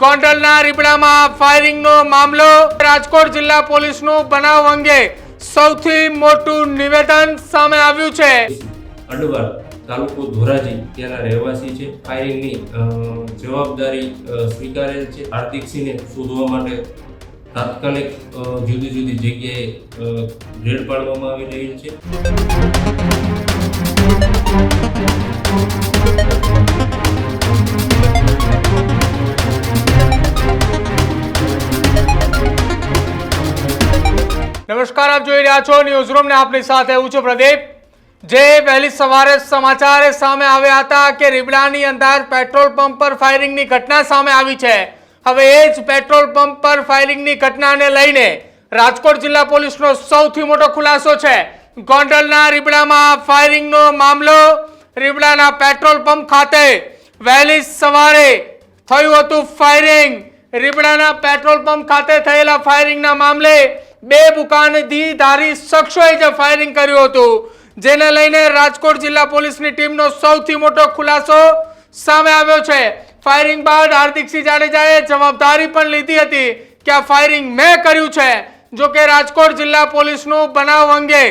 ગોંડલના રીબડામાં ફાયરિંગનો મામલો રાજકોટ જિલ્લા પોલીસનું બનાવ અંગે સૌથી મોટું નિવેદન સામે આવ્યું છે। અડવાર તાલુકો ધોરાજી ત્યાંના રહેવાસી છે। ફાયરિંગની જવાબદારી સ્વીકારેલ છે। હાર્દિકસિંહને શોધવા માટે તાત્કાલિક જુદી જુદી જગ્યાએ રેડ પાડવામાં આવી રહી છે। નમસ્કાર, આપ જોઈ રહ્યા છો ન્યૂઝ રૂમ ને આપની સાથે હું છું પ્રદીપ। જે વહેલી સવારે સમાચાર સામે આવ્યા હતા કે રીબડાની અંદર પેટ્રોલ પંપ પર ફાયરિંગની ઘટના સામે આવી છે। હવે એ જ પેટ્રોલ પંપ પર ફાયરિંગની ઘટનાને લઈને રાજકોટ જિલ્લા પોલીસનો સૌથી મોટો ખુલાસો છે। ગોંડલના રીબડામાં ફાયરિંગનો મામલો રીબડાના પેટ્રોલ પંપ ખાતે વહેલી સવારે થયું હતું ફાયરિંગ। રીબડાના પેટ્રોલ પંપ ખાતે થયેલા ફાયરિંગના મામલે બે બુકાનીધારી શખ્સોએ જે ફાયરિંગ કર્યું હતું, જેને લઈને રાજકોટ જિલ્લા પોલીસની ટીમનો સૌથી મોટો ખુલાસો સામે આવ્યો છે। ફાયરિંગ બાદ હાર્દિકસિંહ જાડેજાએ જવાબદારી પણ લીધી હતી કે આ ફાયરિંગ મેં કર્યું છે। જો કે રાજકોટ જિલ્લા પોલીસનું બનાવ અંગે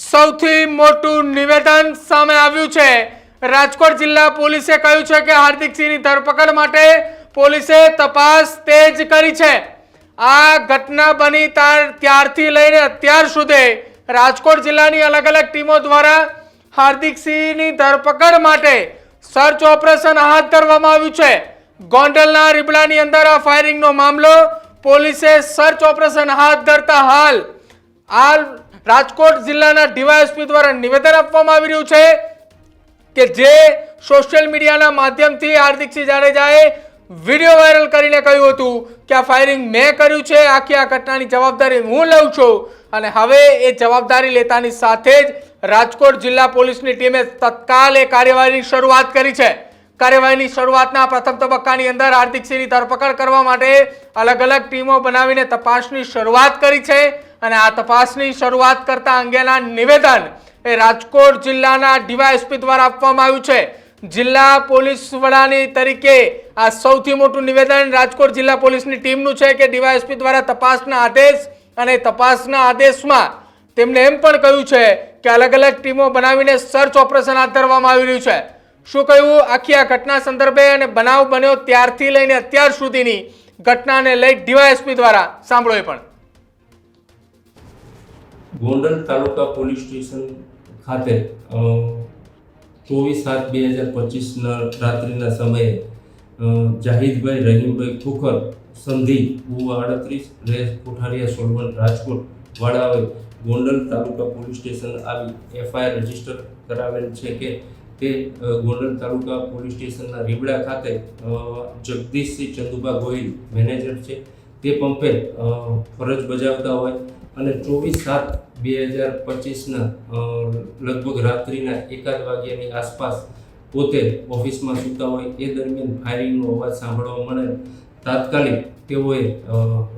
સૌથી મોટું નિવેદન સામે આવ્યું છે। રાજકોટ જિલ્લા પોલીસે કહ્યું છે કે હાર્દિકસિંહની ધરપકડ માટે પોલીસે તપાસ તેજ કરી છે। આ ઘટના બની ત્યારથી લઈને અત્યાર સુધી રાજકોટ જિલ્લાની અલગ અલગ ટીમો દ્વારા હાર્દિકસિંહની ધરપકડ માટે સર્ચ ઓપરેશન હાથ ધરવામાં આવ્યું છે। ગોંડલના રીબડાની અંદર આ ફાયરિંગનો મામલો પોલીસે સર્ચ ઓપરેશન હાથ ધરતા હાલ રાજકોટ જિલ્લાના ડીવાયએસપી દ્વારા નિવેદન આપવામાં આવી રહ્યું છે કે જે સોશિયલ મીડિયાના માધ્યમથી હાર્દિકસિંહ જાડેજાએ વિડીયો વાયરલ કરીને કહ્યું હતું કે આ ફાયરિંગ મેં કર્યું છે, આખી આ ઘટનાની જવાબદારી હું લઉં છું। અને હવે એ જવાબદારી લેતાની સાથે જ રાજકોટ જિલ્લા પોલીસની ટીમે તત્કાલ એ કાર્યવાહીની શરૂઆત કરી છે। કાર્યવાહીની શરૂઆતના પ્રથમ તબક્કાની અંદર હાર્દિકસિંહની ધરપકડ કરવા માટે અલગ અલગ ટીમો બનાવીને તપાસની શરૂઆત કરી છે। અને આ તપાસની શરૂઆત કરતા અંગેના નિવેદન એ રાજકોટ જિલ્લાના ડીવાયએસપી દ્વારા આપવામાં આવ્યું છે। જિલ્લા પોલીસ વડાની તરીકે આ સૌથી મોટું નિવેદન રાજકોટ જિલ્લા પોલીસની ટીમનું છે કે ડીવાયએસપી દ્વારા તપાસના આદેશ અને તપાસના આદેશમાં તેમણે એમ પણ કહ્યું છે કે અલગ અલગ ટીમો બનાવીને સર્ચ ઓપરેશન હાથ ધરવામાં આવી રહ્યું છે। શું કહ્યું આખી આ ઘટના સંદર્ભે અને બનાવ બન્યો ત્યારથી લઈને અત્યાર સુધીની ઘટનાને લઈ ડીવાયએસપી દ્વારા સાંભળો એ પણ। ગોંડલ તાલુકા પોલીસ સ્ટેશન ખાતે 24/7/2025 રાત્રિના સમયે જાહિદભાઈ રહીમભાઈ ખોખર સંધિ ઉવા 38 રેસ કોઠારિયા સોલવન રાજકોટ વાળાએ ગોંડલ તાલુકા પોલીસ સ્ટેશન આવી એફઆઈઆર રજીસ્ટર કરાવેલ છે કે તે ગોંડલ તાલુકા પોલીસ સ્ટેશનના રીબડા ખાતે જગદીશસિંહ ચંદુભા ગોહિલ મેનેજર છે, તે પંપે ફરજ બજાવતા હોય અને 24/7/2025 લગભગ રાત્રિના 1 વાગ્યાની આસપાસ પોતે ઓફિસમાં સૂતા હોય એ દરમિયાન ફાયરિંગનો અવાજ સાંભળવા મળે। તાત્કાલિક તેઓએ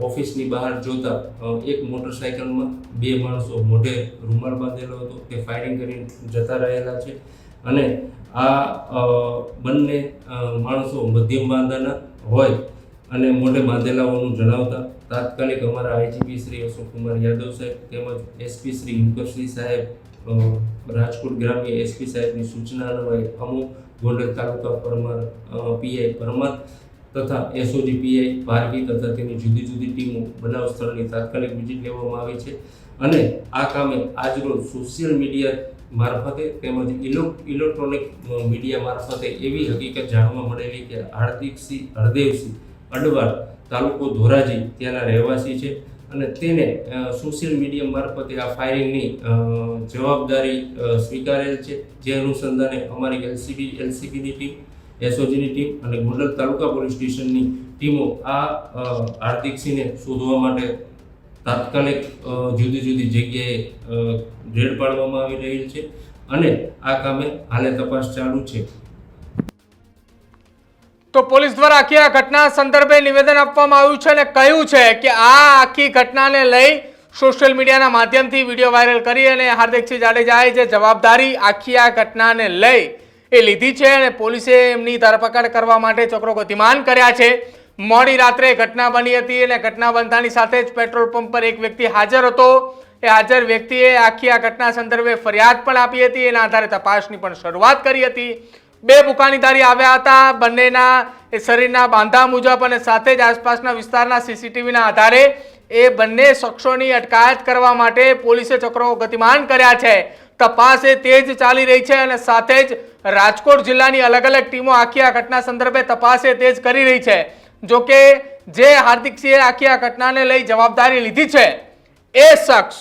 ઓફિસની બહાર જોતા એક મોટરસાઇકલમાં બે માણસો મોઢે રૂમાલ બાંધેલો હતો, તે ફાયરિંગ કરીને જતા રહેલા છે। અને આ બંને માણસો મધ્યમ બાંધાના હોય અને મોઢે બાંધેલા હોવાનું જણાવતા તાત્કાલિક અમારા આઈજીપી શ્રી અશોકકુમાર યાદવ સાહેબ તેમજ એસપી શ્રી હિમકરસિંહ સાહેબ, રાજકોટ ગ્રામ્ય એસપી સાહેબની સૂચના અન્વયે અમુક ગોંડલ તાલુકા પરમાર પીઆઈ પરમાર તથા એસઓજી પીઆઈ ભારવી તથા તેની જુદી જુદી ટીમો બનાવ સ્થળની તાત્કાલિક વિઝિટ લેવામાં આવી છે। અને આ કામે આજરોજ સોશિયલ મીડિયા મારફતે તેમજ ઇલેક્ટ્રોનિક મીડિયા મારફતે એવી હકીકત જાણવા મળેલી કે હાર્દિકસિંહ હરદેવસિંહ અડવાર તાલુકો ધોરાજી ત્યાંના રહેવાસી છે અને તેને સોશિયલ મીડિયા મારફતે આ ફાયરિંગની જવાબદારી સ્વીકારેલ છે। જે અનુસંધાને અમારી એલસીબીની ટીમ, એસઓજીની ટીમ અને ગોંડલ તાલુકા પોલીસ સ્ટેશનની ટીમો આ હાર્દિકસિંહને શોધવા માટે તાત્કાલિક જુદી જુદી જગ્યાએ રેડ પાડવામાં આવી રહી છે અને આ કામે હાલે તપાસ ચાલુ છે। તો પોલીસ દ્વારા આખી આ ઘટના સંદર્ભે નિવેદન આપવામાં આવ્યું છે અને કહ્યું છે કે આ આખી ઘટનાને લઈ સોશિયલ મીડિયાના માધ્યમથી વિડીયો વાયરલ કરી અને હાર્દિકસિંહ જાડેજાએ જે જવાબદારી આખી આ ઘટનાને લઈ એ લીધી છે અને પોલીસે એમની ધરપકડ કરવા માટે ચક્રો ગતિમાન કર્યા છે। મોડી રાત્રે ઘટના બની હતી અને ઘટના બનતાની સાથે જ પેટ્રોલ પંપ પર એક વ્યક્તિ હાજર હતો. એ હાજર વ્યક્તિએ આખી આ ઘટના સંદર્ભે ફરિયાદ પણ આપી હતી. એના આધારે તપાસની પણ શરૂઆત કરી હતી. બે બુકાનીધારી આવ્યા હતા. બંનેના એ શરીરના બાંધા મુજબ અને સાથે જ આસપાસના વિસ્તારના સીસીટીવીના આધારે એ બંને શખ્સોની અટકાયત કરવા માટે પોલીસે ચક્રો ગતિમાન કર્યા છે. તપાસ એ તેજ ચાલી રહી છે અને સાથે જ રાજકોટ જિલ્લાની અલગ અલગ ટીમો આખી આ ઘટના સંદર્ભે તપાસ એ તેજ કરી રહી છે. જો કે જે હાર્દિકસિંહે આખી આ ઘટનાને લઈ જવાબદારી લીધી છે એ શખ્સ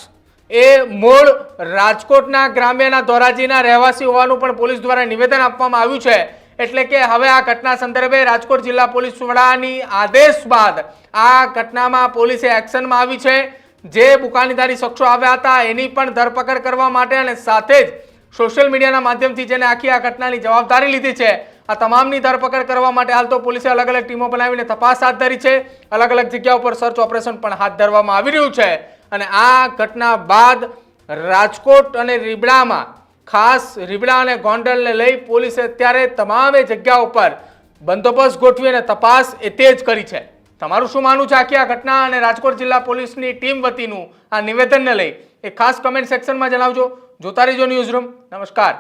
એ મૂળ રાજકોટના ગ્રામ્યના ધોરાજીના રહેવાસી હોવાનું પણ પોલીસ દ્વારા નિવેદન આપવામાં આવ્યું છે. એટલે કે હવે આ ઘટના સંદર્ભે રાજકોટ જિલ્લા પોલીસ વડાની આદેશ બાદ આ ઘટનામાં પોલીસે એક્શનમાં આવી છે. જે બુકાનીધારી શખ્સો આવ્યા હતા એની પણ ધરપકડ કરવા માટે અને સાથે જ સોશિયલ મીડિયાના માધ્યમથી જેને આખી આ ઘટનાની જવાબદારી લીધી છે આ તમામની ધરપકડ કરવા માટે હાલ તો પોલીસે અલગ અલગ ટીમો બનાવીને તપાસ હાથ ધરી છે. અલગ અલગ જગ્યાઓ પર સર્ચ ઓપરેશન પણ હાથ ધરવામાં આવી રહ્યું છે. અને આ ઘટના બાદ રાજકોટ અને રીબડામાં ખાસ રીબડા અને ગોંડલને લઈ પોલીસે અત્યારે તમામે જગ્યાઓ પર બંદોબસ્ત ગોઠવી અને તપાસ એ તેજ કરી છે. તમારું શું માનવું છે આખી આ ઘટના અને રાજકોટ જિલ્લા પોલીસની ટીમ વતીનું આ નિવેદનને લઈ એ ખાસ કમેન્ટ સેક્શનમાં જણાવજો. જોતા રહેજો ન્યૂઝરૂમ. નમસ્કાર.